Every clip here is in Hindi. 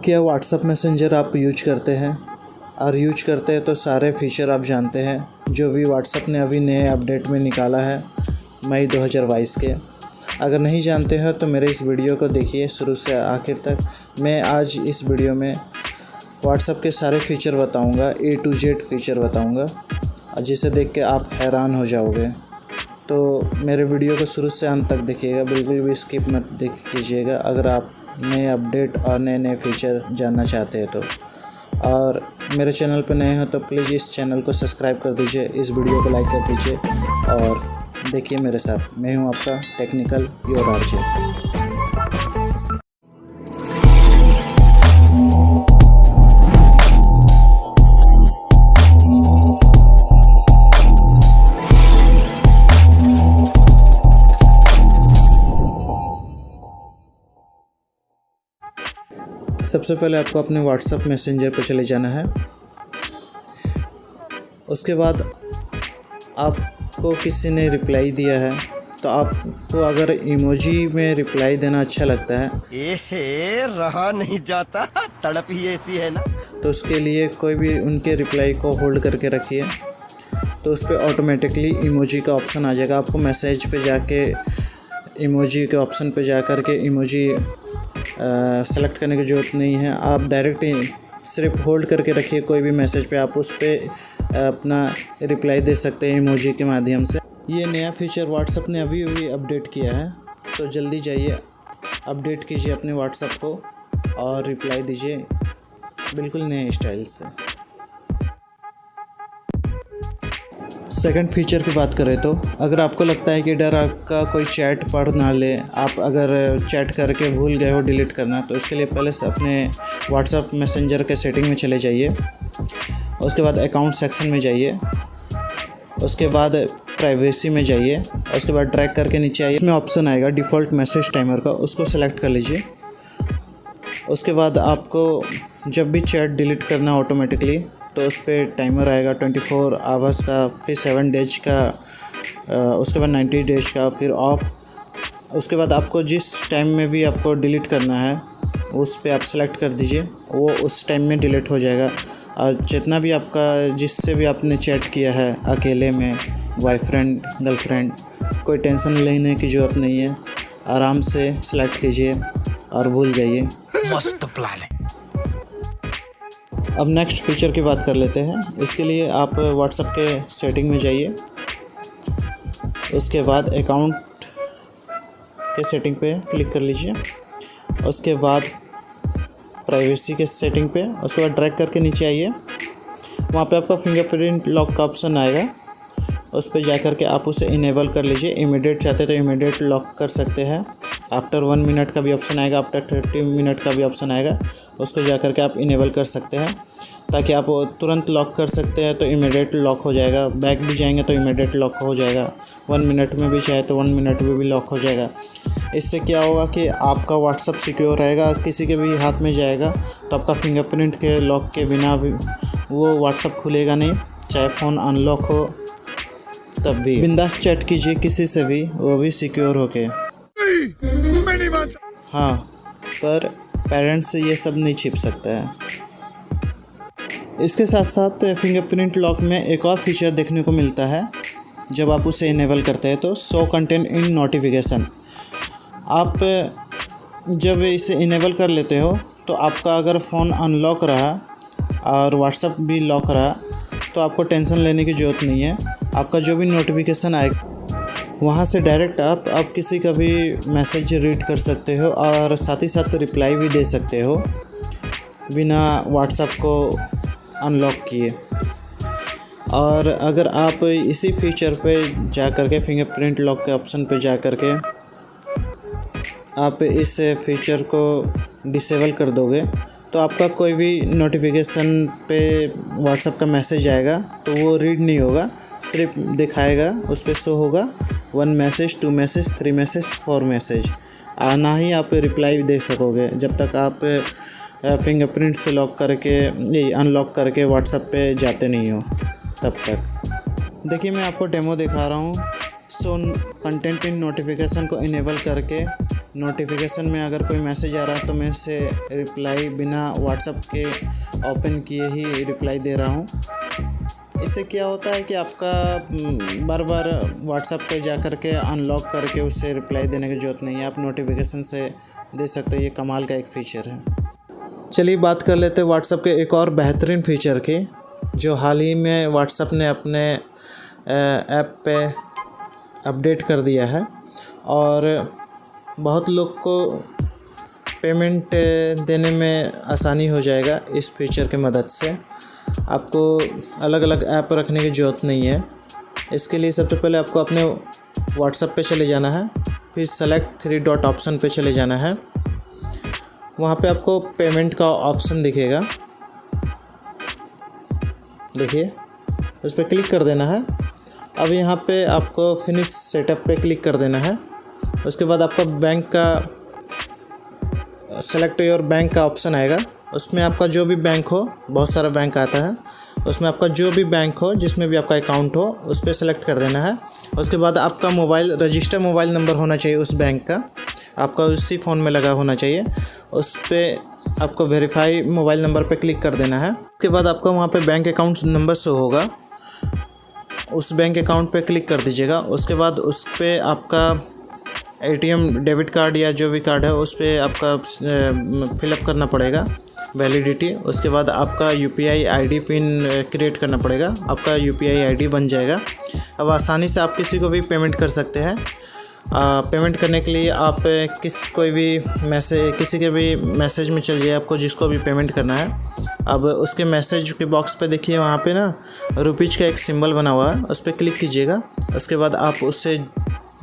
क्या व्हाट्सअप मैसेंजर आप यूज करते हैं और यूज करते हैं तो सारे फीचर आप जानते हैं जो भी व्हाट्सअप ने अभी नए अपडेट में निकाला है मई 2022 के। अगर नहीं जानते हो तो मेरे इस वीडियो को देखिए शुरू से आखिर तक। मैं आज इस वीडियो में व्हाट्सअप के सारे फीचर बताऊंगा, A to Z फीचर बताऊंगा, जिसे देख के आप हैरान हो जाओगे। तो मेरे वीडियो को शुरू से अंत तक देखिएगा, बिल्कुल भी स्किप मत देख कीजिएगा अगर आप नए अपडेट और नए फीचर जानना चाहते हैं तो। और मेरे चैनल पर नए हो तो प्लीज़ इस चैनल को सब्सक्राइब कर दीजिए, इस वीडियो को लाइक कर दीजिए और देखिए मेरे साथ। मैं हूं आपका टेक्निकल योर आरजे। सबसे पहले आपको अपने व्हाट्सएप मैसेंजर पर चले जाना है। उसके बाद आपको किसी ने रिप्लाई दिया है तो आपको अगर इमोजी में रिप्लाई देना अच्छा लगता है, रहा नहीं जाता, तड़प ही ऐसी है ना, तो उसके लिए कोई भी उनके रिप्लाई को होल्ड करके रखिए। तो उस पर ऑटोमेटिकली इमोजी का ऑप्शन आ जाएगा। आपको मैसेज पे जाके इमोजी के ऑप्शन पे जा कर के इमोजी सेलेक्ट करने की ज़रूरत नहीं है। आप डायरेक्ट सिर्फ होल्ड करके रखिए कोई भी मैसेज पे, आप उस पर अपना रिप्लाई दे सकते हैं इमोजी के माध्यम से। ये नया फीचर व्हाट्सएप ने अभी अपडेट किया है, तो जल्दी जाइए अपडेट कीजिए अपने व्हाट्सएप को और रिप्लाई दीजिए बिल्कुल नए स्टाइल से। सेकंड फीचर की बात करें तो अगर आपको लगता है कि डर आपका कोई चैट पढ़ ना ले, आप अगर चैट करके भूल गए हो डिलीट करना, तो इसके लिए पहले से अपने व्हाट्सएप मैसेंजर के सेटिंग में चले जाइए। उसके बाद अकाउंट सेक्शन में जाइए, उसके बाद प्राइवेसी में जाइए, उसके बाद ड्रैग करके नीचे आइए। इसमें ऑप्शन आएगा डिफ़ॉल्ट मैसेज टाइमर का, उसको सेलेक्ट कर लीजिए। उसके बाद आपको जब भी चैट डिलीट करना ऑटोमेटिकली, तो उस पर टाइमर आएगा 24 आवर्स का, फिर 7 डेज का, उसके बाद 90 डेज का, फिर ऑफ। उसके बाद आपको जिस टाइम में भी आपको डिलीट करना है उस पर आप सेलेक्ट कर दीजिए, वो उस टाइम में डिलीट हो जाएगा। और जितना भी आपका जिससे भी आपने चैट किया है अकेले में, बॉयफ्रेंड गर्लफ्रेंड, कोई टेंशन लेने की ज़रूरत नहीं है। आराम से सेलेक्ट कीजिए और भूल जाइए। मस्त प्लान है। अब नेक्स्ट फीचर की बात कर लेते हैं। इसके लिए आप व्हाट्सएप के सेटिंग में जाइए, उसके बाद अकाउंट के सेटिंग पे क्लिक कर लीजिए, उसके बाद प्राइवेसी के सेटिंग पे, उसके बाद ड्रैग करके नीचे आइए। वहाँ पे आपका फिंगरप्रिंट लॉक का ऑप्शन आएगा, उस पर जा कर के आप उसे इनेबल कर लीजिए। इमीडिएट चाहते तो इमीडिएट लॉक कर सकते हैं। आफ्टर 1 मिनट का भी ऑप्शन आएगा, आफ्टर 30 मिनट का भी ऑप्शन आएगा, उसको जा कर के आप इनेबल कर सकते हैं ताकि आप तुरंत लॉक कर सकते हैं, तो इमीडिएट लॉक हो जाएगा। बैक भी जाएंगे तो इमीडिएट लॉक हो जाएगा। 1 मिनट में भी चाहे तो 1 मिनट में भी लॉक हो जाएगा। इससे क्या होगा कि आपका व्हाट्सएप सिक्योर रहेगा, किसी के भी हाथ में जाएगा तो आपका फिंगरप्रिंट के लॉक के बिना भी वो व्हाट्सएप खुलेगा नहीं, चाहे फ़ोन अनलॉक हो तब भी। बिंदास चैट कीजिए किसी से भी, वो भी सिक्योर होके। हाँ, पर पेरेंट्स से ये सब नहीं छिप सकता है। इसके साथ साथ फिंगरप्रिंट लॉक में एक और फीचर देखने को मिलता है जब आप उसे इनेबल करते हैं, तो शो कंटेंट इन नोटिफिकेशन। आप जब इसे इनेबल कर लेते हो तो आपका अगर फ़ोन अनलॉक रहा और व्हाट्सएप भी लॉक रहा तो आपको टेंशन लेने की ज़रूरत नहीं है। आपका जो भी नोटिफिकेशन आएगा वहाँ से डायरेक्ट आप किसी का भी मैसेज रीड कर सकते हो और साथ ही साथ रिप्लाई भी दे सकते हो बिना व्हाट्सएप को अनलॉक किए। और अगर आप इसी फीचर पे जा कर के फिंगरप्रिंट लॉक के ऑप्शन पे जा कर के आप इस फीचर को डिसेबल कर दोगे तो आपका कोई भी नोटिफिकेशन पे व्हाट्सएप का मैसेज आएगा तो वो रीड नहीं होगा, सिर्फ दिखाएगा, उस पर शो होगा 1 मैसेज, 2 मैसेज, 3 मैसेज, 4 मैसेज। ना ही आप रिप्लाई दे सकोगे जब तक आप फिंगरप्रिंट से लॉक करके अनलॉक करके व्हाट्सएप पे जाते नहीं हो तब तक। देखिए मैं आपको डेमो दिखा रहा हूँ। सो कंटेंट इन नोटिफिकेशन को इनेबल करके नोटिफिकेशन में अगर कोई मैसेज आ रहा है तो मैं इसे रिप्लाई बिना व्हाट्सएप के ओपन किए ही रिप्लाई दे रहा हूँ। इससे क्या होता है कि आपका बार बार व्हाट्सएप पे जा कर के अनलॉक करके उससे रिप्लाई देने की ज़रूरत नहीं है, आप नोटिफिकेशन से दे सकते हो। ये कमाल का एक फ़ीचर है। चलिए बात कर लेते हैं व्हाट्सएप के एक और बेहतरीन फ़ीचर की, जो हाल ही में व्हाट्सएप ने अपने ऐप पे अपडेट कर दिया है और बहुत लोग को पेमेंट देने में आसानी हो जाएगा इस फीचर की मदद से। आपको अलग अलग ऐप रखने की ज़रूरत नहीं है। इसके लिए सबसे पहले आपको अपने व्हाट्सएप पे चले जाना है, फिर सेलेक्ट 3 डॉट ऑप्शन पे चले जाना है। वहाँ पे आपको पेमेंट का ऑप्शन दिखेगा, देखिए उस पर क्लिक कर देना है। अब यहाँ पे आपको फिनिश सेटअप पे क्लिक कर देना है। उसके बाद आपका बैंक का सेलेक्ट योर बैंक का ऑप्शन आएगा। उसमें आपका जो भी बैंक हो, बहुत सारा बैंक आता है, उसमें आपका जो भी बैंक हो जिसमें भी आपका अकाउंट हो उस पर सेलेक्ट कर देना है। उसके बाद आपका रजिस्टर मोबाइल नंबर होना चाहिए उस बैंक का, आपका उसी फ़ोन में लगा होना चाहिए। उस पर आपको वेरीफाई मोबाइल नंबर पे क्लिक कर देना है। उसके बाद आपका वहाँ पे बैंक अकाउंट नंबर शो होगा, उस बैंक अकाउंट पे क्लिक कर दीजिएगा। उसके बाद उस पर आपका ATM डेबिट कार्ड या जो भी कार्ड है उस पर आपका फिलअप करना पड़ेगा वैलिडिटी। उसके बाद आपका UPI ID पिन क्रिएट करना पड़ेगा, आपका UPI ID बन जाएगा। अब आसानी से आप किसी को भी पेमेंट कर सकते हैं। पेमेंट करने के लिए आप किसी के भी मैसेज में चलिए, आपको जिसको भी पेमेंट करना है। अब उसके मैसेज के बॉक्स पे देखिए, वहाँ पे ना रुपीज़ का एक सिंबल बना हुआ है, उस पर क्लिक कीजिएगा। उसके बाद आप उससे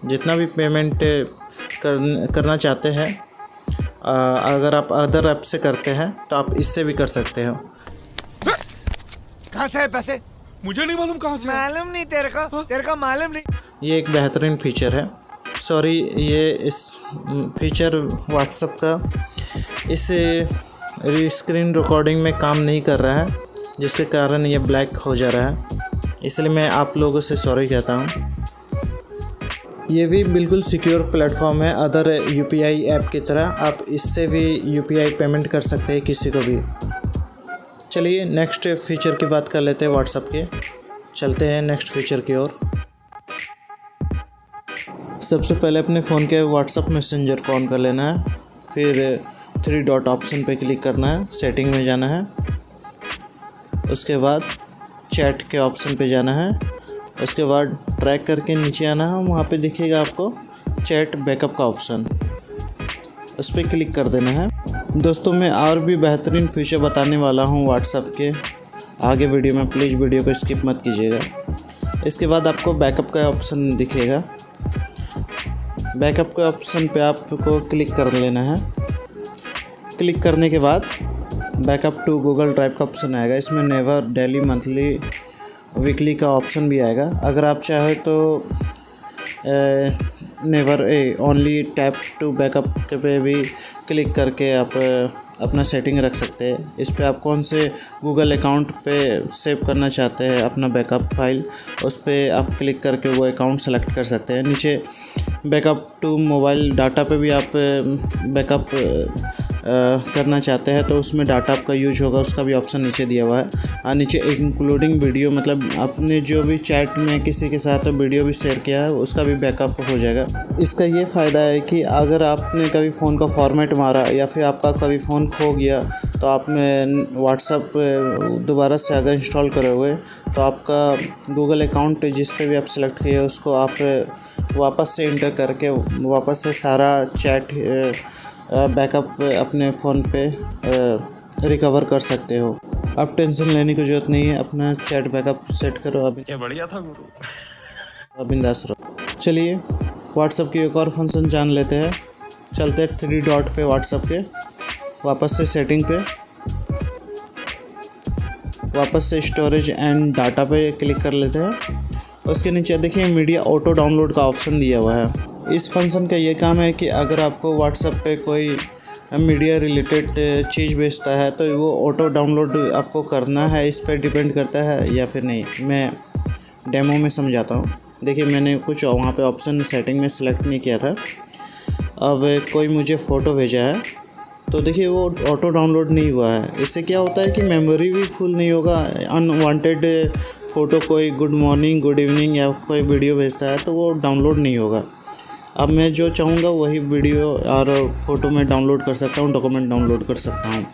जितना भी पेमेंट करना चाहते हैं, अगर आप अदर ऐप से करते हैं तो आप इससे भी कर सकते हो। कहाँ से है पैसे? मुझे नहीं मालूम कहाँ से। मालूम नहीं तेरे को मालूम नहीं। ये एक बेहतरीन फ़ीचर है। सॉरी, ये इस फीचर व्हाट्सएप का इस स्क्रीन रिकॉर्डिंग में काम नहीं कर रहा है, जिसके कारण ये ब्लैक हो जा रहा है, इसलिए मैं आप लोगों से सॉरी कहता हूँ। ये भी बिल्कुल सिक्योर प्लेटफॉर्म है, अदर UPI ऐप की तरह। आप इससे भी UPI पेमेंट कर सकते हैं किसी को भी। चलिए नेक्स्ट फीचर की बात कर लेते हैं व्हाट्सएप के। चलते हैं नेक्स्ट फीचर की ओर। सबसे पहले अपने फ़ोन के व्हाट्सएप मैसेंजर को ऑन कर लेना है, फिर 3 डॉट ऑप्शन पे क्लिक करना है, सेटिंग में जाना है। उसके बाद चैट के ऑप्शन पे जाना है। उसके बाद ट्रैक करके नीचे आना है, वहाँ पे दिखेगा आपको चैट बैकअप का ऑप्शन, उस पर क्लिक कर देना है। दोस्तों, मैं और भी बेहतरीन फीचर बताने वाला हूँ व्हाट्सएप के आगे वीडियो में, प्लीज़ वीडियो को स्किप मत कीजिएगा। इसके बाद आपको बैकअप का ऑप्शन दिखेगा, बैकअप के ऑप्शन पे आपको क्लिक कर लेना है। क्लिक करने के बाद बैकअप टू गूगल ड्राइव का ऑप्शन आएगा। इसमें नेवर, डेली, मंथली, वीकली का ऑप्शन भी आएगा। अगर आप चाहे तो never only tap to backup के पे भी क्लिक करके आप अपना सेटिंग रख सकते हैं। इस पे आप कौन से गूगल अकाउंट पे सेव करना चाहते हैं अपना बैकअप फाइल, उस पर आप क्लिक करके वो अकाउंट सेलेक्ट कर सकते हैं। नीचे बैकअप टू मोबाइल डाटा पे भी आप बैकअप करना चाहते हैं तो उसमें डाटा आपका यूज होगा, उसका भी ऑप्शन नीचे दिया हुआ है। और नीचे इंक्लूडिंग वीडियो, मतलब आपने जो भी चैट में किसी के साथ वीडियो भी शेयर किया है उसका भी बैकअप हो जाएगा। इसका ये फ़ायदा है कि अगर आपने कभी फ़ोन का फॉर्मेट मारा या फिर आपका कभी फ़ोन खो गया तो आप व्हाट्सएप दोबारा से अगर इंस्टॉल करोगे तो आपका गूगल अकाउंट जिस पे भी आप सेलेक्ट किए उसको आप वापस से इंटर करके वापस से सारा चैट बैकअप अपने फ़ोन पे रिकवर कर सकते हो। अब टेंशन लेने की ज़रूरत नहीं है, अपना चैट बैकअप सेट करो। अभी क्या बढ़िया था गुरु। बिंदास रहो। चलिए व्हाट्सएप की एक और फंक्शन जान लेते हैं। चलते हैं 3 डॉट पे व्हाट्सएप के, वापस से सेटिंग पे, वापस से स्टोरेज एंड डाटा पे क्लिक कर लेते हैं। उसके नीचे देखिए मीडिया ऑटो डाउनलोड का ऑप्शन दिया हुआ है। इस फंक्शन का ये काम है कि अगर आपको व्हाट्सएप पे कोई मीडिया रिलेटेड चीज़ भेजता है तो वो ऑटो डाउनलोड आपको करना है, इस पर डिपेंड करता है या फिर नहीं। मैं डेमो में समझाता हूँ। देखिए मैंने कुछ वहाँ पे ऑप्शन सेटिंग में सेलेक्ट नहीं किया था। अब कोई मुझे फ़ोटो भेजा है तो देखिए वो ऑटो डाउनलोड नहीं हुआ है। इससे क्या होता है कि मेमोरी भी फुल नहीं होगा। अनवांटेड फ़ोटो कोई गुड मॉर्निंग, गुड इवनिंग या कोई वीडियो भेजता है तो वो डाउनलोड नहीं होगा। अब मैं जो चाहूँगा वही वीडियो और फ़ोटो में डाउनलोड कर सकता हूँ, डॉक्यूमेंट डाउनलोड कर सकता हूँ।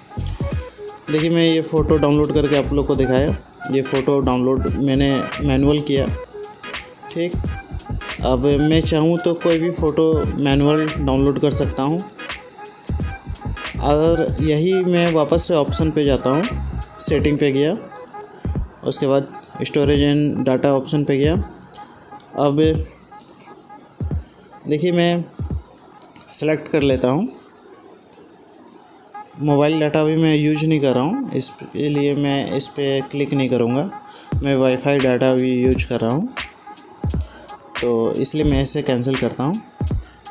देखिए मैं ये फ़ोटो डाउनलोड करके आप लोग को दिखाया। ये फ़ोटो डाउनलोड मैंने मैनुअल किया, ठीक। अब मैं चाहूँ तो कोई भी फ़ोटो मैनुअल डाउनलोड कर सकता हूँ। अगर यही मैं वापस से ऑप्शन पे जाता हूँ, सेटिंग पे गया, उसके बाद स्टोरेज एंड डाटा ऑप्शन पे गया। अब देखिए मैं सेलेक्ट कर लेता हूँ। मोबाइल डाटा भी मैं यूज नहीं कर रहा हूँ, इसके लिए मैं इस पर क्लिक नहीं करूँगा। मैं वाईफाई डाटा भी यूज कर रहा हूँ तो इसलिए मैं इसे कैंसिल करता हूँ।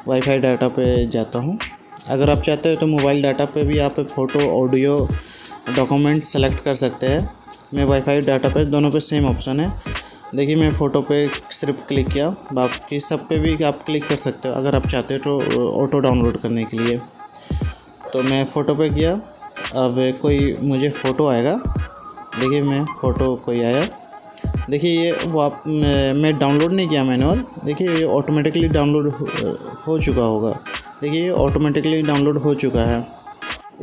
वाईफाई डाटा पे जाता हूँ। अगर आप चाहते हो तो मोबाइल डाटा पे भी आप फ़ोटो, ऑडियो, डॉक्यूमेंट सेलेक्ट कर सकते हैं। मैं वाईफाई डाटा पे, दोनों पे सेम ऑप्शन है। देखिए मैं फ़ोटो पे सिर्फ क्लिक किया, बाकी सब पे भी आप क्लिक कर सकते हो अगर आप चाहते हो तो ऑटो डाउनलोड करने के लिए। तो मैं फ़ोटो पे किया। अब कोई मुझे फ़ोटो आएगा। देखिए मैं फ़ोटो कोई आया। देखिए ये मैं डाउनलोड नहीं किया मैनुअल। देखिए ये ऑटोमेटिकली डाउनलोड हो चुका होगा। देखिए ये ऑटोमेटिकली डाउनलोड हो चुका है।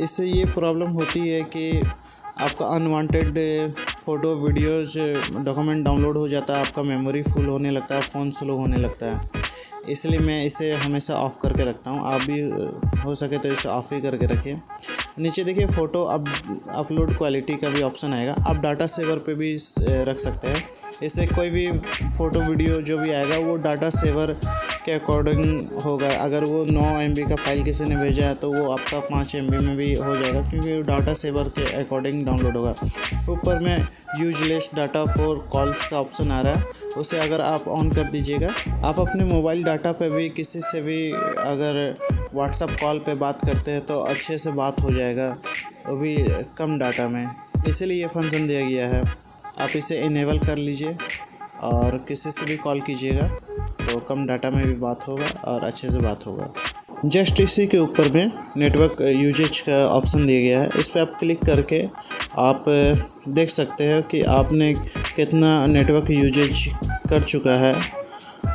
इससे ये प्रॉब्लम होती है कि आपका unwanted photo, videos, document download हो जाता है, आपका मेमोरी फुल होने लगता है, फ़ोन स्लो होने लगता है। इसलिए मैं इसे हमेशा ऑफ़ करके रखता हूँ। आप भी हो सके तो इसे ऑफ़ ही करके रखिए। नीचे देखिए फ़ोटो अपलोड क्वालिटी का भी ऑप्शन आएगा। आप डाटा सेवर पे भी रख सकते हैं। इससे कोई भी फ़ोटो, वीडियो जो भी आएगा वो डाटा सेवर के अकॉर्डिंग होगा। अगर वो 9 MB का फ़ाइल किसी ने भेजा है तो वो आपका 5 MB में भी हो जाएगा, क्योंकि वो डाटा सेवर के अकॉर्डिंग डाउनलोड होगा। ऊपर में यूजलेस डाटा फॉर कॉल्स का ऑप्शन आ रहा है, उसे अगर आप ऑन कर दीजिएगा, आप अपने मोबाइल डाटा पे भी किसी से भी अगर व्हाट्सएप कॉल पे बात करते हैं तो अच्छे से बात हो जाएगा, वो भी कम डाटा में। इसीलिए ये फंक्शन दिया गया है। आप इसे इनेबल कर लीजिए और किसी से भी कॉल कीजिएगा तो कम डाटा में भी बात होगा और अच्छे से बात होगा। जस्ट इसी के ऊपर में नेटवर्क यूजेज का ऑप्शन दिया गया है। इस पर आप क्लिक करके आप देख सकते हैं कि आपने कितना नेटवर्क यूजेज कर चुका है,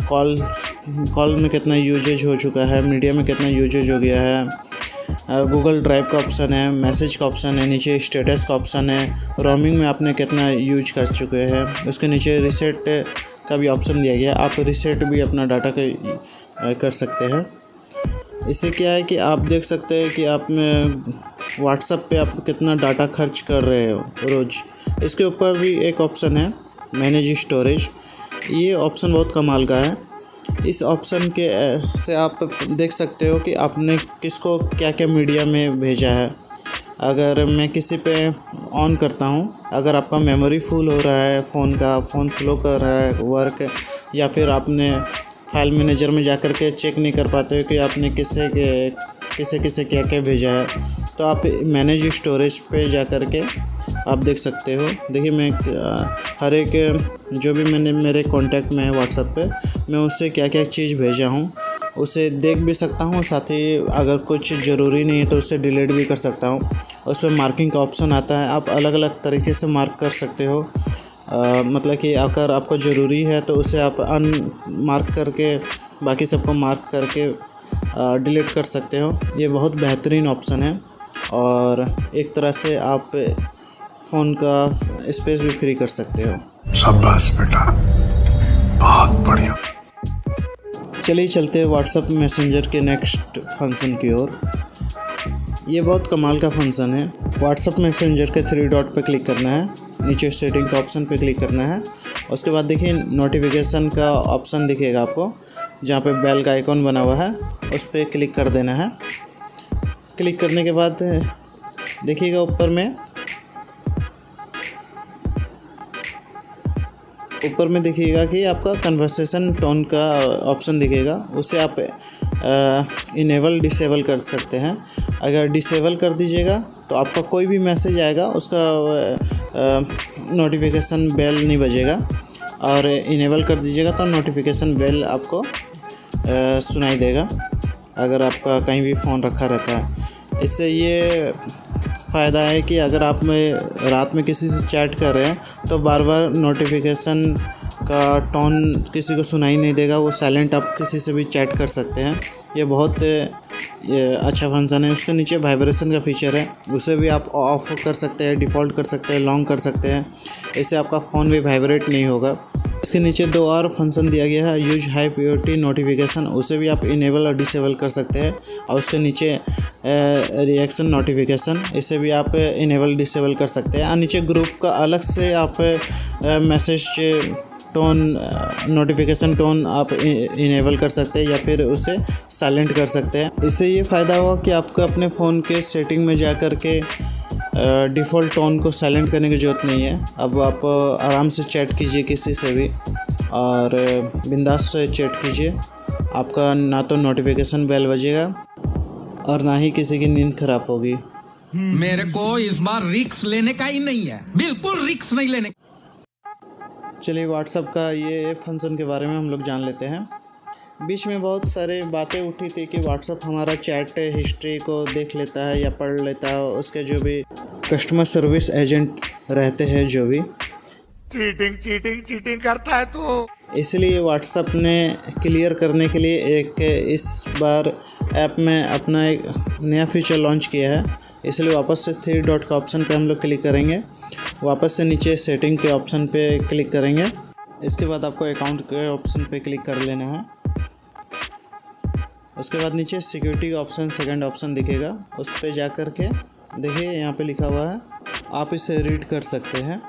कॉल में कितना यूजेज हो चुका है, मीडिया में कितना यूजेज हो गया है। गूगल ड्राइव का ऑप्शन है, मैसेज का ऑप्शन है, नीचे स्टेटस का ऑप्शन है, रोमिंग में आपने कितना यूज कर चुके हैं। उसके नीचे रीसेट का भी ऑप्शन दिया गया। आप रीसेट भी अपना डाटा कर सकते हैं। इससे क्या है कि आप देख सकते हैं कि आप व्हाट्सएप पे आप कितना डाटा खर्च कर रहे हो रोज़। इसके ऊपर भी एक ऑप्शन है मैनेज स्टोरेज। ये ऑप्शन बहुत कमाल का है। इस ऑप्शन के से आप देख सकते हो कि आपने किसको क्या क्या मीडिया में भेजा है। अगर मैं किसी पे ऑन करता हूँ, अगर आपका मेमोरी फुल हो रहा है, फ़ोन स्लो कर रहा है वर्क, या फिर आपने फाइल मैनेजर में जा कर के चेक नहीं कर पाते हो कि आपने किसे क्या क्या भेजा है, तो आप मैनेज स्टोरेज पे जा कर के आप देख सकते हो। देखिए मैं हर एक जो भी मैंने मेरे कॉन्टैक्ट में है व्हाट्सएप पे, मैं उससे क्या क्या चीज़ भेजा हूँ उसे देख भी सकता हूँ। साथ ही अगर कुछ ज़रूरी नहीं है तो उसे डिलीट भी कर सकता हूँ। उस पर मार्किंग का ऑप्शन आता है, आप अलग अलग तरीके से मार्क कर सकते हो। मतलब कि अगर आपको ज़रूरी है तो उसे आप मार्क करके बाकी सबको मार्क करके डिलीट कर सकते हो। ये बहुत बेहतरीन ऑप्शन है और एक तरह से आप फ़ोन का स्पेस भी फ्री कर सकते हो। शाबाश बेटा, बहुत बढ़िया। चलिए चलते हैं व्हाट्सएप मैसेंजर के नेक्स्ट फंक्शन की ओर। ये बहुत कमाल का फंक्शन है। व्हाट्सएप मैसेंजर के 3 डॉट पे क्लिक करना है, नीचे सेटिंग का ऑप्शन पे क्लिक करना है। उसके बाद देखिए नोटिफिकेशन का ऑप्शन दिखेगा आपको, जहाँ पे बेल का आइकॉन बना हुआ है, उस पर क्लिक कर देना है। क्लिक करने के बाद देखिएगा ऊपर में देखिएगा कि आपका कन्वर्सेशन टोन का ऑप्शन दिखेगा, उसे आप इनेबल डिसेबल कर सकते हैं। अगर डिसेबल कर दीजिएगा तो आपका कोई भी मैसेज आएगा उसका नोटिफिकेशन बेल नहीं बजेगा, और इनेबल कर दीजिएगा तो नोटिफिकेशन बेल आपको सुनाई देगा। अगर आपका कहीं भी फ़ोन रखा रहता है। इससे ये फ़ायदा है कि अगर आप में रात में किसी से चैट कर रहे हैं तो बार बार नोटिफिकेशन का टोन किसी को सुनाई नहीं देगा, वो साइलेंट आप किसी से भी चैट कर सकते हैं। ये बहुत अच्छा फंक्शन है। उसके नीचे वाइब्रेशन का फीचर है, उसे भी आप ऑफ कर सकते हैं, डिफ़ॉल्ट कर सकते हैं, लॉन्ग कर सकते हैं। इससे आपका फ़ोन भी वाइब्रेट नहीं होगा। इसके नीचे 2 और फंक्शन दिया गया है, यूज हाई प्रायोरिटी नोटिफिकेशन, उसे भी आप इनेबल और डिसेबल कर सकते हैं। और उसके नीचे रिएक्शन नोटिफिकेशन, इसे भी आप इनेबल डिसेबल कर सकते हैं। और नीचे ग्रुप का अलग से आप मैसेज टोन नोटिफिकेशन टोन आप इनेबल कर सकते हैं या फिर उसे साइलेंट कर सकते हैं। इससे ये फ़ायदा हुआ कि आपको अपने फ़ोन के सेटिंग में जा कर के डिफ़ॉल्ट टोन को साइलेंट करने की ज़रूरत नहीं है। अब आप आराम से चैट कीजिए किसी से भी और बिंदास से चैट कीजिए। आपका ना तो नोटिफिकेशन बेल बजेगा और ना ही किसी की नींद ख़राब होगी। मेरे को इस बार रिस्क लेने का ही नहीं है, बिल्कुल रिस्क नहीं लेने। चलिए व्हाट्सएप का ये फंक्शन के बारे में हम लोग जान लेते हैं। बीच में बहुत सारे बातें उठी थी कि व्हाट्सएप हमारा चैट हिस्ट्री को देख लेता है या पढ़ लेता है। उसके जो भी कस्टमर सर्विस एजेंट रहते हैं जो भी चीटिंग करता है तू। इसलिए व्हाट्सएप ने क्लियर करने के लिए एक इस बार ऐप में अपना एक नया फीचर लॉन्च किया है। इसलिए वापस से 3 डॉट का ऑप्शन पे हम लोग क्लिक करेंगे। वापस से नीचे सेटिंग के ऑप्शन पे क्लिक करेंगे। इसके बाद आपको अकाउंट के ऑप्शन पे क्लिक कर लेना है। उसके बाद नीचे सिक्योरिटी का ऑप्शन सेकंड ऑप्शन दिखेगा, उस पर जा कर के देखिए यहाँ पे लिखा हुआ है, आप इसे रीड कर सकते हैं।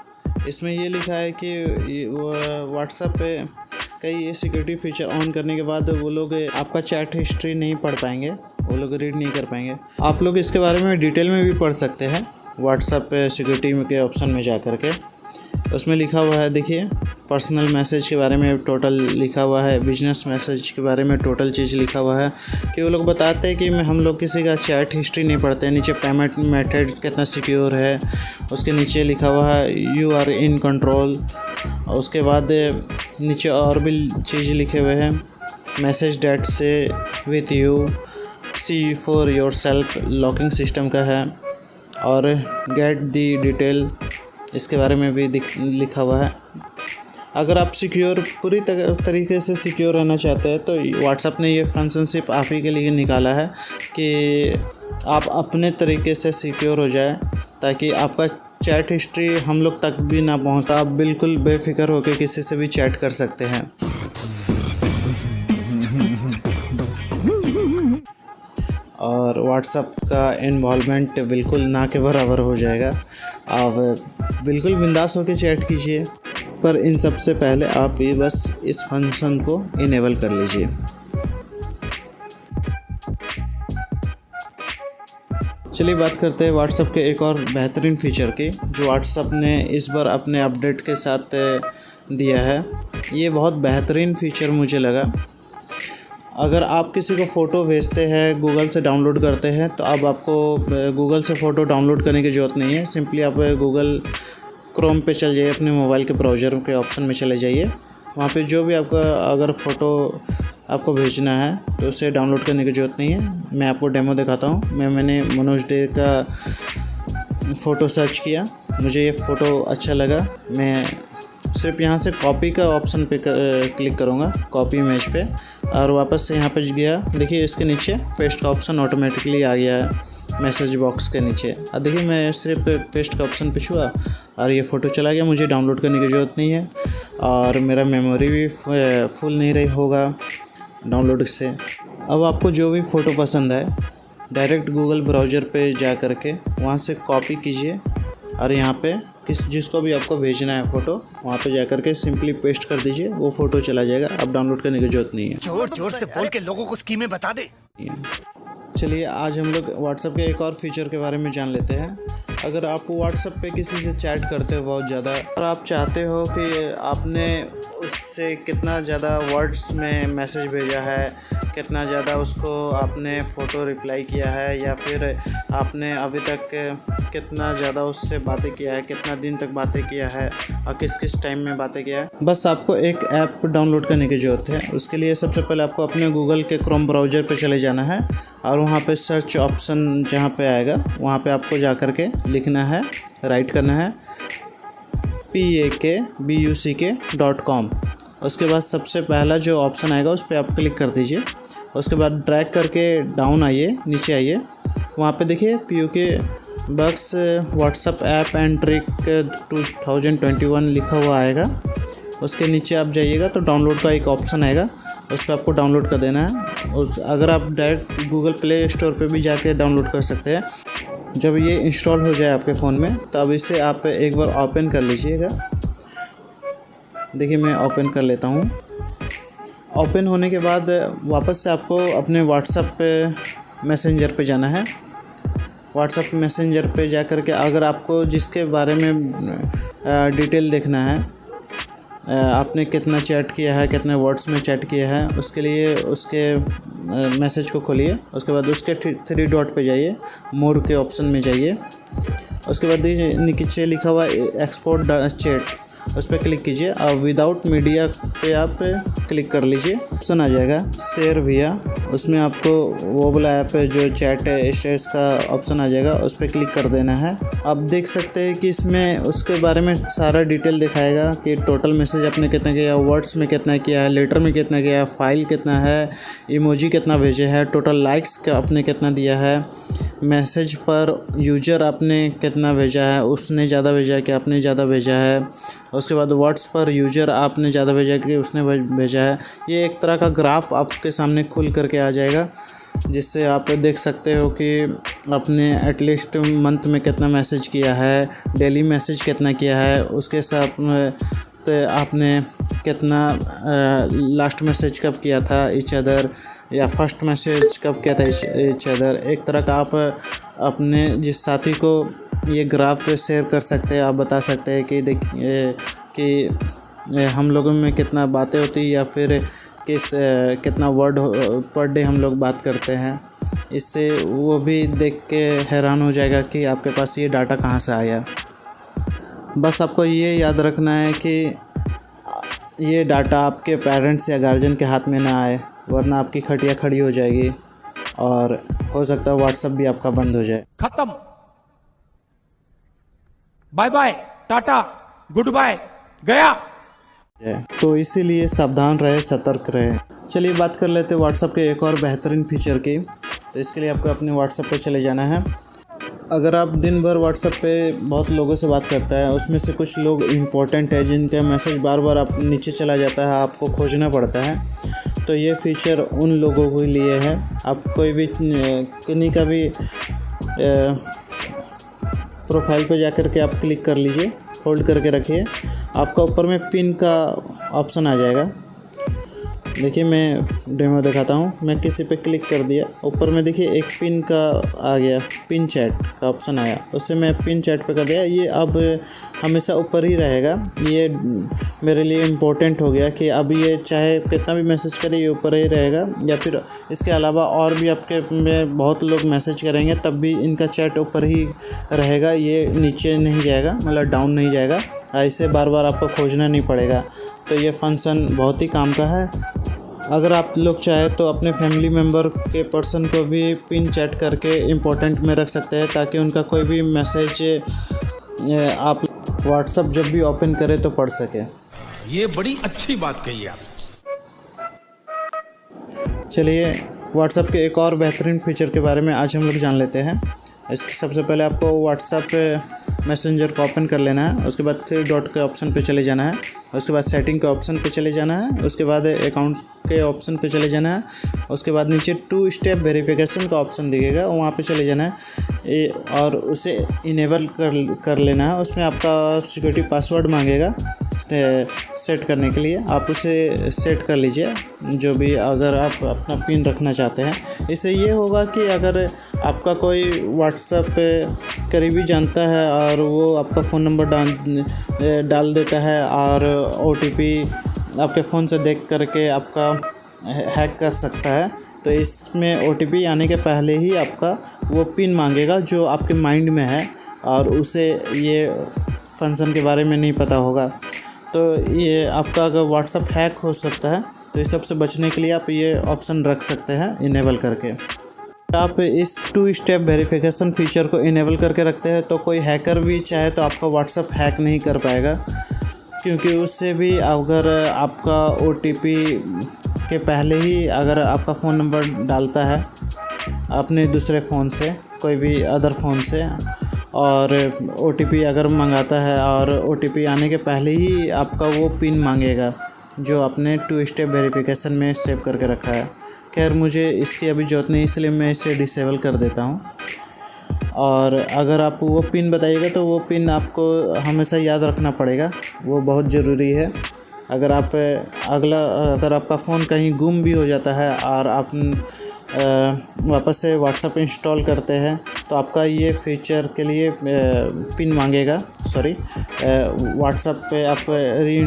इसमें ये लिखा है कि व्हाट्सएप पे कई ये सिक्योरिटी फीचर ऑन करने के बाद वो लोग आपका चैट हिस्ट्री नहीं पढ़ पाएंगे, वो लोग रीड नहीं कर पाएंगे। आप लोग इसके बारे में डिटेल में भी पढ़ सकते हैं व्हाट्सएप पे सिक्योरिटी के ऑप्शन में जा कर के। उसमें लिखा हुआ है, देखिए पर्सनल मैसेज के बारे में टोटल लिखा हुआ है, बिजनेस मैसेज के बारे में टोटल चीज़ लिखा हुआ है कि वो लोग बताते हैं कि हम लोग किसी का चैट हिस्ट्री नहीं पढ़ते हैं। नीचे पेमेंट मेथड कितना सिक्योर है, उसके नीचे लिखा हुआ है यू आर इन कंट्रोल। उसके बाद नीचे और भी चीज़ लिखे हुए हैं, मैसेज डेट से with you, see for yourself locking system का है, और गेट दी डिटेल इसके बारे में भी लिखा हुआ है। अगर आप सिक्योर पूरी तरीके से सिक्योर रहना चाहते हैं तो व्हाट्सएप ने ये फंक्शन सिर्फ आप ही के लिए निकाला है कि आप अपने तरीके से सिक्योर हो जाए, ताकि आपका चैट हिस्ट्री हम लोग तक भी ना पहुंचे। आप बिल्कुल बेफिक्र होकर किसी से भी चैट कर सकते हैं। और व्हाट्सएप का इन्वॉल्वमेंट बिल्कुल ना के बराबर हो जाएगा। आप बिल्कुल बिंदास होकर चैट कीजिए, पर इन सब से पहले आप ये बस इस फंक्शन को इनेबल कर लीजिए। चलिए बात करते हैं व्हाट्सएप के एक और बेहतरीन फ़ीचर की, जो व्हाट्सएप ने इस बार अपने अपडेट के साथ दिया है। ये बहुत बेहतरीन फ़ीचर मुझे लगा। अगर आप किसी को फ़ोटो भेजते हैं, गूगल से डाउनलोड करते हैं, तो अब आपको गूगल से फ़ोटो डाउनलोड करने की ज़रूरत नहीं है। सिंपली आप गूगल क्रोम पे चल जाइए, अपने मोबाइल के ब्राउज़र के ऑप्शन में चले जाइए। वहाँ पे जो भी आपका अगर फ़ोटो आपको भेजना है तो उसे डाउनलोड करने की ज़रूरत नहीं है। मैं आपको डेमो दिखाता हूँ। मैंने मनोज डे का फ़ोटो सर्च किया, मुझे ये फ़ोटो अच्छा लगा। मैं सिर्फ यहाँ से कॉपी का ऑप्शन पे क्लिक करूँगा, कॉपी इमेज पे, और वापस से यहाँ पे गया। देखिए इसके नीचे पेस्ट का ऑप्शन ऑटोमेटिकली आ गया है मैसेज बॉक्स के नीचे। अब देखिए मैं सिर्फ पेस्ट का ऑप्शन पे छुआ और ये फ़ोटो चला गया। मुझे डाउनलोड करने की ज़रूरत नहीं है और मेरा मेमोरी भी फुल नहीं रही होगा डाउनलोड से। अब आपको जो भी फ़ोटो पसंद है डायरेक्ट गूगल ब्राउज़र पे जा कर के वहाँ से कॉपी कीजिए और यहाँ पे जिसको भी आपको भेजना है फ़ोटो, वहाँ पे जा कर के सिंपली पेस्ट कर दीजिए, वो फ़ोटो चला जाएगा। अब डाउनलोड करने की ज़रूरत नहीं है। जोर जोर से बोल के लोगों को स्कीमें बता दे। चलिए आज हम लोग व्हाट्सएप के एक और फीचर के बारे में जान लेते हैं। अगर आप व्हाट्सएप पे किसी से चैट करते हो बहुत ज़्यादा और आप चाहते हो कि आपने उससे कितना ज़्यादा वर्ड्स में मैसेज भेजा है, कितना ज़्यादा उसको आपने फ़ोटो रिप्लाई किया है, या फिर आपने अभी तक कितना ज़्यादा उससे बातें किया है, कितना दिन तक बातें किया है और किस किस टाइम में बातें किया है, बस आपको एक ऐप डाउनलोड करने की ज़रूरत है। उसके लिए सबसे पहले आपको अपने गूगल के क्रोम ब्राउज़र पे चले जाना है और वहाँ पे सर्च ऑप्शन जहाँ पे आएगा वहाँ पे आपको जा कर के लिखना है, राइट करना है pakbuck.com। उसके बाद सबसे पहला जो ऑप्शन आएगा उस पर आप क्लिक कर दीजिए। उसके बाद ड्रैग करके डाउन आइए, नीचे आइए, वहाँ पे देखिए PUK बक्स व्हाट्सएप ऐप एंड ट्रिक 2021 लिखा हुआ आएगा। उसके नीचे आप जाइएगा तो डाउनलोड का एक ऑप्शन आएगा, उस पर आपको डाउनलोड कर देना है। अगर आप डायरेक्ट गूगल प्ले स्टोर पे भी जाके डाउनलोड कर सकते हैं। जब ये इंस्टॉल हो जाए आपके फ़ोन में तब इसे आप एक बार ओपन कर लीजिएगा। देखिए मैं ओपन कर लेता हूँ। ओपन होने के बाद वापस से आपको अपने व्हाट्सएप मैसेंजर पे जाना है। व्हाट्सएप मैसेंजर पे जा कर के अगर आपको जिसके बारे में डिटेल देखना है, आपने कितना चैट किया है, कितने वर्ड्स में चैट किया है, उसके लिए उसके मैसेज को खोलिए। उसके बाद उसके 3 डॉट पे जाइए, मोर के ऑप्शन में जाइए। उसके बाद नीचे लिखा हुआ एक्सपोर्ट चैट, उस पर क्लिक कीजिए और विदाउट मीडिया पे आप क्लिक कर लीजिए। ऑप्शन आ जाएगा शेयर विया, उसमें आपको वो वाला ऐप जो चैट है स्टेटस का ऑप्शन आ जाएगा, उस पर क्लिक कर देना है। आप देख सकते हैं कि इसमें उसके बारे में सारा डिटेल दिखाएगा कि टोटल मैसेज आपने कितना किया, वर्ड्स में कितना किया है, लेटर में कितना किया है, फाइल कितना है, इमोजी कितना भेजे है, टोटल लाइक्स का आपने कितना दिया है, मैसेज पर यूजर आपने कितना भेजा है, उसने ज़्यादा भेजा है कि आपने ज़्यादा भेजा है। उसके बाद वर्ड्स पर यूजर आपने ज़्यादा भेजा कि उसने भेजा है। ये एक तरह का ग्राफ आपके सामने खुल करके आ जाएगा, जिससे आप देख सकते हो कि आपने एटलीस्ट मंथ में कितना मैसेज किया है, डेली मैसेज कितना किया है, उसके साथ तो आपने कितना लास्ट मैसेज कब किया था ईच अदर, या फर्स्ट मैसेज कब किया था ईच अदर। एक तरह का आप अपने जिस साथी को ये ग्राफ पे शेयर कर सकते हैं। आप बता सकते हैं कि कि हम लोगों में कितना बातें होती है, या फिर कितना वर्ड पर डे हम लोग बात करते हैं। इससे वो भी देख के हैरान हो जाएगा कि आपके पास ये डाटा कहाँ से आया। बस आपको ये याद रखना है कि ये डाटा आपके पेरेंट्स या गार्जियन के हाथ में ना आए, वरना आपकी खटिया खड़ी हो जाएगी और हो सकता है व्हाट्सएप भी आपका बंद हो जाए। खत्म, बाय बाय, टाटा, गुड बाय, गया। तो इसीलिए सावधान रहे, सतर्क रहे। चलिए बात कर लेते हैं व्हाट्सएप के एक और बेहतरीन फीचर की। तो इसके लिए आपको अपने व्हाट्सएप पे चले जाना है। अगर आप दिन भर व्हाट्सएप पे बहुत लोगों से बात करता है, उसमें से कुछ लोग इम्पोर्टेंट है जिनका मैसेज बार बार आप नीचे चला जाता है, आपको खोजना पड़ता है, तो ये फीचर उन लोगों के लिए है। आप कोई भी किन्हीं का भी प्रोफाइल पे जाकर के आप क्लिक कर लीजिए, होल्ड करके रखिए, आपका ऊपर में पिन का ऑप्शन आ जाएगा। देखिए मैं डेमो दिखाता हूँ। मैं किसी पे क्लिक कर दिया, ऊपर में देखिए एक पिन का आ गया, पिन चैट का ऑप्शन आया, उससे मैं पिन चैट पे कर दिया। ये अब हमेशा ऊपर ही रहेगा। ये मेरे लिए इम्पोर्टेंट हो गया कि अब ये चाहे कितना भी मैसेज करे ये ऊपर ही रहेगा, या फिर इसके अलावा और भी आपके में बहुत लोग मैसेज करेंगे तब भी इनका चैट ऊपर ही रहेगा, ये नीचे नहीं जाएगा, मतलब डाउन नहीं जाएगा। ऐसे बार बार आपको खोजना नहीं पड़ेगा। तो ये फंक्शन बहुत ही काम का है। अगर आप लोग चाहें तो अपने फैमिली मेम्बर के पर्सन को भी पिन चैट करके इम्पोर्टेंट में रख सकते हैं, ताकि उनका कोई भी मैसेज आप व्हाट्सएप जब भी ओपन करें तो पढ़ सके। ये बड़ी अच्छी बात कही आप। चलिए व्हाट्सएप के एक और बेहतरीन फीचर के बारे में आज हम लोग जान लेते हैं। इसके सबसे पहले आपको व्हाट्सएप मैसेंजर को ओपन कर लेना है। उसके बाद 3 डॉट के ऑप्शन पे चले जाना है। उसके बाद सेटिंग के ऑप्शन पे चले जाना है। उसके बाद अकाउंट के ऑप्शन पे चले जाना है। उसके बाद नीचे 2 स्टेप वेरिफिकेशन का ऑप्शन दिखेगा, वहाँ पे चले जाना है और उसे इनेबल कर लेना है। उसमें आपका सिक्योरिटी पासवर्ड मांगेगा, सेट करने के लिए आप उसे सेट कर लीजिए, जो भी अगर आप अपना पिन रखना चाहते हैं। इससे ये होगा कि अगर आपका कोई व्हाट्सएप पे करीबी जानता है और वो आपका फ़ोन नंबर डाल देता है और OTP आपके फ़ोन से देख करके आपका हैक कर सकता है, तो इसमें OTP आने के पहले ही आपका वो पिन मांगेगा जो आपके माइंड में है और उसे ये फंक्शन के बारे में नहीं पता होगा। तो ये आपका अगर व्हाट्सएप हैक हो सकता है, तो इस सब से बचने के लिए आप ये ऑप्शन रख सकते हैं इनेबल करके। आप इस 2 स्टेप वेरिफिकेशन फीचर को इनेबल करके रखते हैं तो कोई हैकर भी चाहे तो आपका व्हाट्सएप हैक नहीं कर पाएगा, क्योंकि उससे भी अगर आपका OTP के पहले ही अगर आपका फ़ोन नंबर डालता है अपने दूसरे फ़ोन से, कोई भी अदर फ़ोन से, और OTP अगर मंगाता है और OTP आने के पहले ही आपका वो पिन मांगेगा जो आपने 2 स्टेप वेरिफिकेशन में सेव करके रखा है। खैर मुझे इसकी अभी ज़रूरत नहीं, इसलिए मैं इसे डिसेबल कर देता हूँ। और अगर आप वो पिन बताइएगा तो वो पिन आपको हमेशा याद रखना पड़ेगा, वो बहुत ज़रूरी है। अगर आपका फ़ोन कहीं गुम भी हो जाता है और आप वापस से व्हाट्सएप इंस्टॉल करते हैं तो आपका ये फीचर के लिए पिन मांगेगा। व्हाट्सएप पे आप री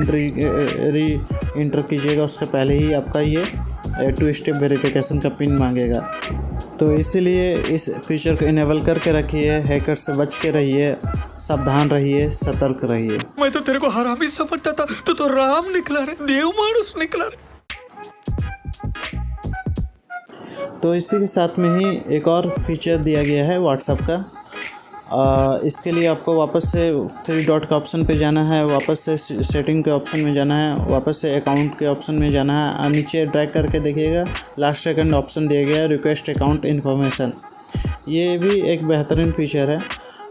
इंटर कीजिएगा, उसके पहले ही आपका ये 2 स्टेप वेरिफिकेशन का पिन मांगेगा। तो इसीलिए इस फीचर को इनेबल करके रखिए, हैकर से बच के रहिए, सावधान रहिए, सतर्क रहिए। मैं तो तेरे को हरामी समझता था, तू तो राम निकला रे, देव मानुस निकला रे। तो इसी के साथ में ही एक और फीचर दिया गया है व्हाट्सएप का। इसके लिए आपको वापस से 3 डॉट का ऑप्शन पे जाना है, वापस से सेटिंग के ऑप्शन में जाना है, वापस से अकाउंट के ऑप्शन में जाना है। नीचे ड्रैग करके देखिएगा, लास्ट सेकंड ऑप्शन दिया गया है रिक्वेस्ट अकाउंट इन्फॉर्मेशन। ये भी एक बेहतरीन फीचर है।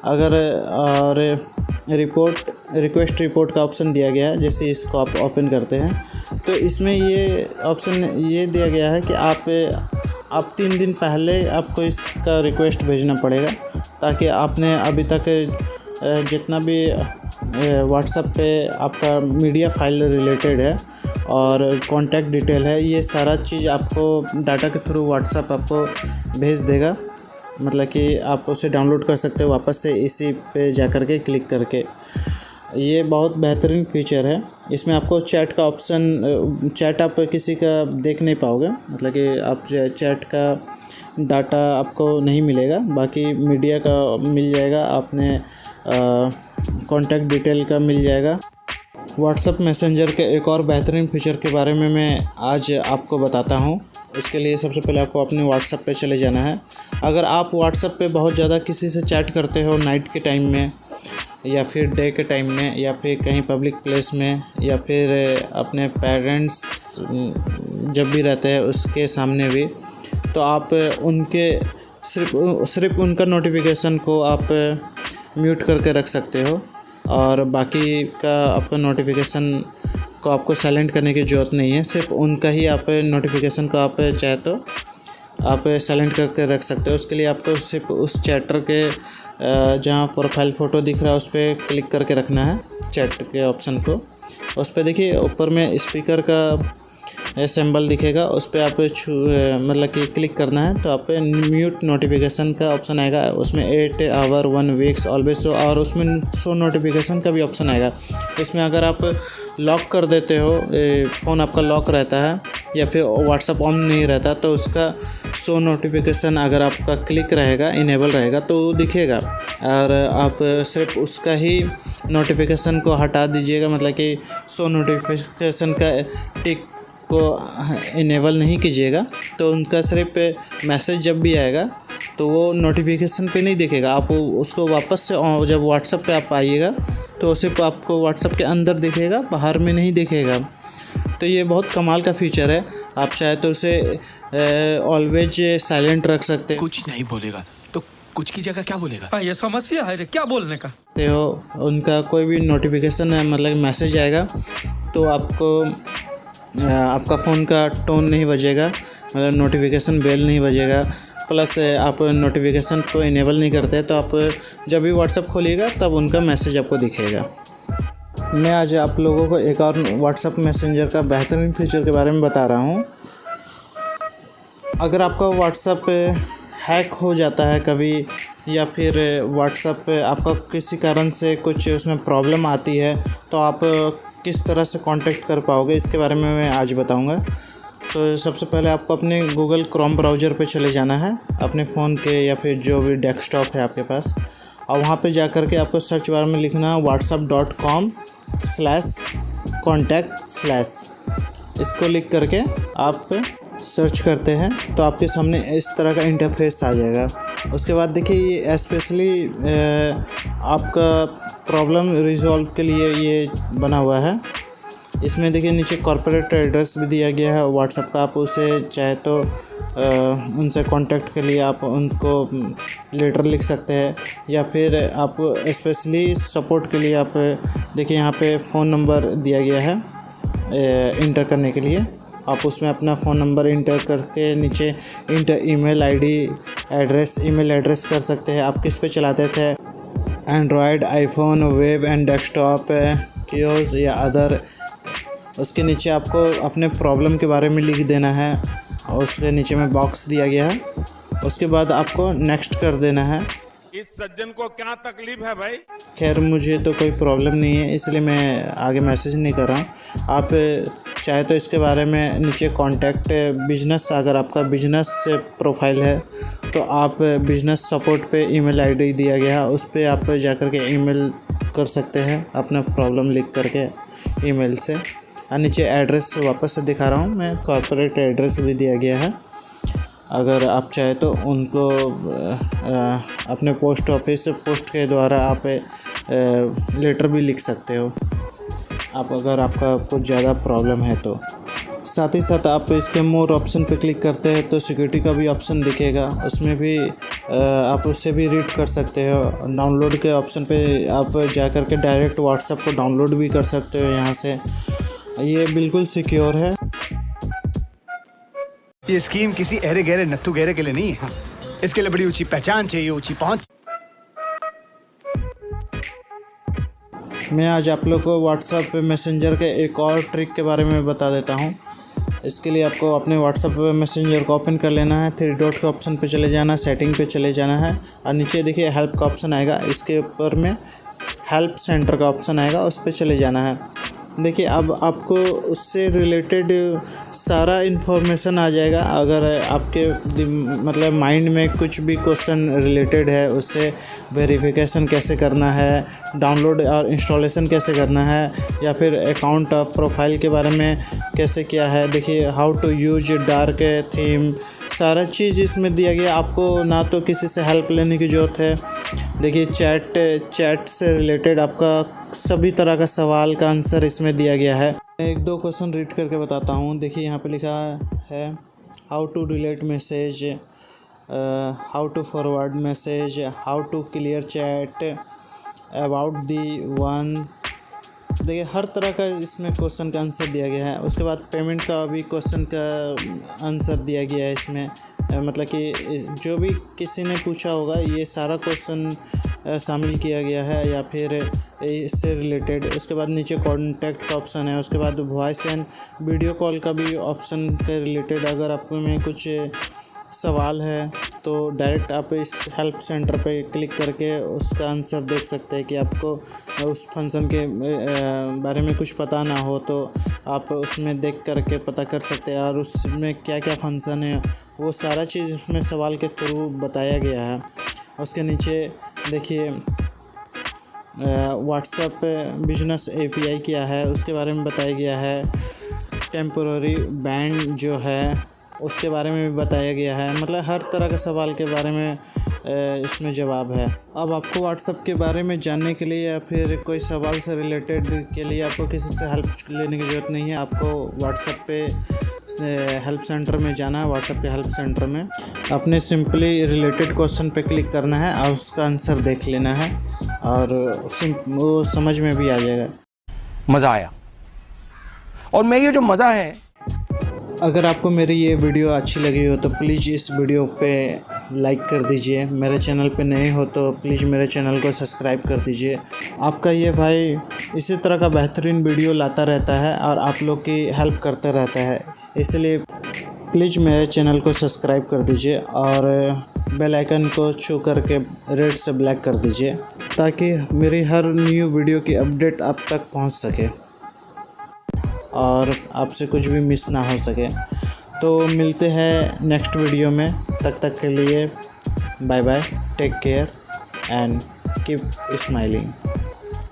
अगर और रिक्वेस्ट रिपोर्ट का ऑप्शन दिया गया है, जैसे इसको आप ओपन करते हैं तो इसमें ये ऑप्शन ये दिया गया है कि आप 3 दिन पहले आपको इसका रिक्वेस्ट भेजना पड़ेगा, ताकि आपने अभी तक जितना भी व्हाट्सएप पे आपका मीडिया फाइल रिलेटेड है और कॉन्टैक्ट डिटेल है, ये सारा चीज़ आपको डाटा के थ्रू व्हाट्सएप आपको भेज देगा। मतलब कि आप उसे डाउनलोड कर सकते हो वापस से इसी पे जा कर के क्लिक करके। ये बहुत बेहतरीन फीचर है। इसमें आपको चैट का ऑप्शन, चैट आप किसी का देख नहीं पाओगे, मतलब कि आप चैट का डाटा आपको नहीं मिलेगा, बाकी मीडिया का मिल जाएगा, आपने कॉन्टैक्ट डिटेल का मिल जाएगा। व्हाट्सएप मैसेंजर के एक और बेहतरीन फीचर के बारे में मैं आज आपको बताता हूँ। इसके लिए सबसे पहले आपको अपने व्हाट्सएप पे चले जाना है। अगर आप व्हाट्सएप पे बहुत ज़्यादा किसी से चैट करते हो नाइट के टाइम में या फिर डे के टाइम में या फिर कहीं पब्लिक प्लेस में या फिर अपने पेरेंट्स जब भी रहते हैं उसके सामने भी, तो आप उनके सिर्फ उनका नोटिफिकेशन को आप म्यूट करके रख सकते हो और बाकी का आपका नोटिफिकेशन को आपको साइलेंट करने की ज़रूरत नहीं है। सिर्फ उनका ही आप नोटिफिकेशन को आप चाहे तो आप साइलेंट करके रख सकते हो। उसके लिए आपको सिर्फ उस चैटर के जहाँ प्रोफाइल फ़ोटो दिख रहा है उस पर क्लिक करके रखना है, चैट के ऑप्शन को। उस पर देखिए ऊपर में स्पीकर का सिंबल दिखेगा, उस पर आप मतलब कि क्लिक करना है तो आप म्यूट नोटिफिकेशन का ऑप्शन आएगा। उसमें 8 आवर 1 वीक्स ऑलवेज शो और उसमें शो नोटिफिकेशन का भी ऑप्शन आएगा। इसमें अगर आप लॉक कर देते हो, फ़ोन आपका लॉक रहता है या फिर व्हाट्सएप ऑन नहीं रहता, तो उसका शो नोटिफिकेशन अगर आपका क्लिक रहेगा, इनेबल रहेगा तो दिखेगा और आप सिर्फ उसका ही नोटिफिकेशन को हटा दीजिएगा, मतलब कि शो नोटिफिकेशन का टिक को इनेबल नहीं कीजिएगा, तो उनका सिर्फ मैसेज जब भी आएगा तो वो नोटिफिकेशन पे नहीं दिखेगा। आप उसको वापस से जब व्हाट्सएप पे आप आइएगा तो सिर्फ आपको व्हाट्सएप के अंदर दिखेगा, बाहर में नहीं दिखेगा। तो ये बहुत कमाल का फीचर है। आप चाहे तो उसे ऑलवेज साइलेंट रख सकते कुछ नहीं बोलेगा तो कुछ की जगह क्या बोलेगा? ये समस्या है रे, क्या बोलने का हो। उनका कोई भी नोटिफिकेशन है, मतलब मैसेज आएगा तो आपका फ़ोन का टोन नहीं बजेगा, मतलब नोटिफिकेशन बेल नहीं बजेगा। प्लस आप नोटिफिकेशन को इनेबल नहीं करते तो आप जब भी व्हाट्सएप खोलिएगा तब उनका मैसेज आपको दिखेगा। मैं आज आप लोगों को एक और व्हाट्सएप मैसेंजर का बेहतरीन फीचर के बारे में बता रहा हूँ। अगर आपका व्हाट्सएप हैक हो जाता है कभी, या फिर व्हाट्सएप आपका किसी कारण से कुछ उसमें प्रॉब्लम आती है, तो आप किस तरह से कांटेक्ट कर पाओगे, इसके बारे में मैं आज बताऊँगा। तो सबसे पहले आपको अपने गूगल क्रोम ब्राउज़र पे चले जाना है, अपने फ़ोन के या फिर जो भी डेस्कटॉप है आपके पास, और वहाँ पे जा कर के आपको सर्च बार में लिखना है whatsapp.com/contact/। इसको लिख करके आप सर्च करते हैं तो आपके सामने इस तरह का इंटरफेस आ जाएगा। उसके बाद देखिए ये स्पेशली आपका प्रॉब्लम रिजॉल्व के लिए ये बना हुआ है। इसमें देखिए नीचे कॉर्पोरेट एड्रेस भी दिया गया है व्हाट्सएप का। आप उसे चाहे तो उनसे कांटेक्ट के लिए आप उनको लेटर लिख सकते हैं, या फिर आप स्पेशली सपोर्ट के लिए आप देखिए यहाँ पे फ़ोन नंबर दिया गया है इंटर करने के लिए। आप उसमें अपना फ़ोन नंबर इंटर करके नीचे इंटर ईमेल एड्रेस कर सकते हैं। आप किस पे चलाते थे, Android, iPhone, web and desktop, chaos या अदर। उसके नीचे आपको अपने प्रॉब्लम के बारे में लिख देना है और उसके नीचे में बॉक्स दिया गया है। उसके बाद आपको नेक्स्ट कर देना है। इस सज्जन को क्या तकलीफ है भाई? खैर मुझे तो कोई प्रॉब्लम नहीं है, इसलिए मैं आगे मैसेज नहीं कर रहा हूँ। आप चाहे तो इसके बारे में नीचे कॉन्टैक्ट बिजनेस, अगर आपका बिजनेस प्रोफाइल है तो आप बिजनेस सपोर्ट पे ईमेल आईडी दिया गया है, उस पर आप जा कर के ईमेल कर सकते हैं अपना प्रॉब्लम लिख करके ईमेल से। और नीचे एड्रेस वापस से दिखा रहा हूँ मैं, कॉर्पोरेट एड्रेस भी दिया गया है। अगर आप चाहे तो उनको अपने पोस्ट ऑफिस पोस्ट के द्वारा आप लेटर भी लिख सकते हो, आप अगर आपका कुछ ज़्यादा प्रॉब्लम है तो। साथ ही साथ आप इसके मोर ऑप्शन पे क्लिक करते हैं तो सिक्योरिटी का भी ऑप्शन दिखेगा, उसमें भी आप उससे भी रीड कर सकते हो। डाउनलोड के ऑप्शन पे आप जा कर के डायरेक्ट व्हाट्सएप को डाउनलोड भी कर सकते हो यहाँ से। ये बिल्कुल सिक्योर है। ये स्कीम किसी अहरे गहरे नत्थु गहरे के लिए नहीं है। इसके लिए बड़ी ऊंची पहचान चाहिए, ऊंची पहुंच। मैं आज आप लोग को व्हाट्सएप मैसेंजर के एक और ट्रिक के बारे में बता देता हूँ। इसके लिए आपको अपने व्हाट्सएप मैसेंजर को ओपन कर लेना है, 3 डॉट के ऑप्शन पे चले जाना, सेटिंग पे चले जाना है, और नीचे देखिए हेल्प का ऑप्शन आएगा, इसके ऊपर में हेल्प सेंटर का ऑप्शन आएगा, उस पर चले जाना है। देखिए अब आपको उससे रिलेटेड सारा इन्फॉर्मेशन आ जाएगा। अगर आपके मतलब माइंड में कुछ भी क्वेश्चन रिलेटेड है, उससे वेरिफिकेशन कैसे करना है, डाउनलोड और इंस्टॉलेशन कैसे करना है, या फिर अकाउंट प्रोफाइल के बारे में कैसे क्या है, देखिए how to use dark theme, सारा चीज़ इसमें दिया गया। आपको ना तो किसी से हेल्प लेने की ज़रूरत है। देखिए चैट से रिलेटेड आपका सभी तरह का सवाल का आंसर इसमें दिया गया है। 1-2 क्वेश्चन रीड करके बताता हूँ। देखिए यहाँ पे लिखा है how to delete message, how to forward message, how to clear chat, about the one. देखिए हर तरह का इसमें क्वेश्चन का आंसर दिया गया है। उसके बाद पेमेंट का भी क्वेश्चन का आंसर दिया गया है इसमें, मतलब कि जो भी किसी ने पूछा होगा ये सारा क्वेश्चन शामिल किया गया है, या फिर इससे रिलेटेड। उसके बाद नीचे कॉन्टैक्ट का ऑप्शन है। उसके बाद वॉइस एंड वीडियो कॉल का भी ऑप्शन के रिलेटेड अगर आपको में कुछ सवाल है तो डायरेक्ट आप इस हेल्प सेंटर पे क्लिक करके उसका आंसर देख सकते हैं। कि आपको उस फंक्शन के बारे में कुछ पता ना हो तो आप उसमें देख करके पता कर सकते हैं, और उसमें क्या क्या फंक्शन है वो सारा चीज़ उसमें सवाल के थ्रू बताया गया है। उसके नीचे देखिए व्हाट्सएप बिजनेस API क्या है उसके बारे में बताया गया है। टेम्पोररी बैंड जो है उसके बारे में भी बताया गया है। मतलब हर तरह के सवाल के बारे में इसमें जवाब है। अब आपको व्हाट्सएप के बारे में जानने के लिए या फिर कोई सवाल से रिलेटेड के लिए आपको किसी से हेल्प लेने की ज़रूरत नहीं है। आपको व्हाट्सएप पे हेल्प सेंटर में जाना है। व्हाट्सएप के हेल्प सेंटर में अपने सिंपली रिलेटेड क्वेश्चन पे क्लिक करना है और उसका आंसर देख लेना है, और वो समझ में भी आ जाएगा। मजा आया। और मैं ये जो मजा है, अगर आपको मेरी ये वीडियो अच्छी लगी हो तो प्लीज़ इस वीडियो पे लाइक कर दीजिए। मेरे चैनल पे नए हो तो प्लीज़ मेरे चैनल को सब्सक्राइब कर दीजिए। आपका ये भाई इसी तरह का बेहतरीन वीडियो लाता रहता है और आप लोग की हेल्प करता रहता है, इसलिए प्लीज़ मेरे चैनल को सब्सक्राइब कर दीजिए और बेल आइकन को छू करके रेड से ब्लैक कर दीजिए ताकि मेरी हर न्यू वीडियो की अपडेट आप तक पहुंच सके और आपसे कुछ भी मिस ना हो सके। तो मिलते हैं नेक्स्ट वीडियो में, तक के लिए bye bye, take care and keep smiling.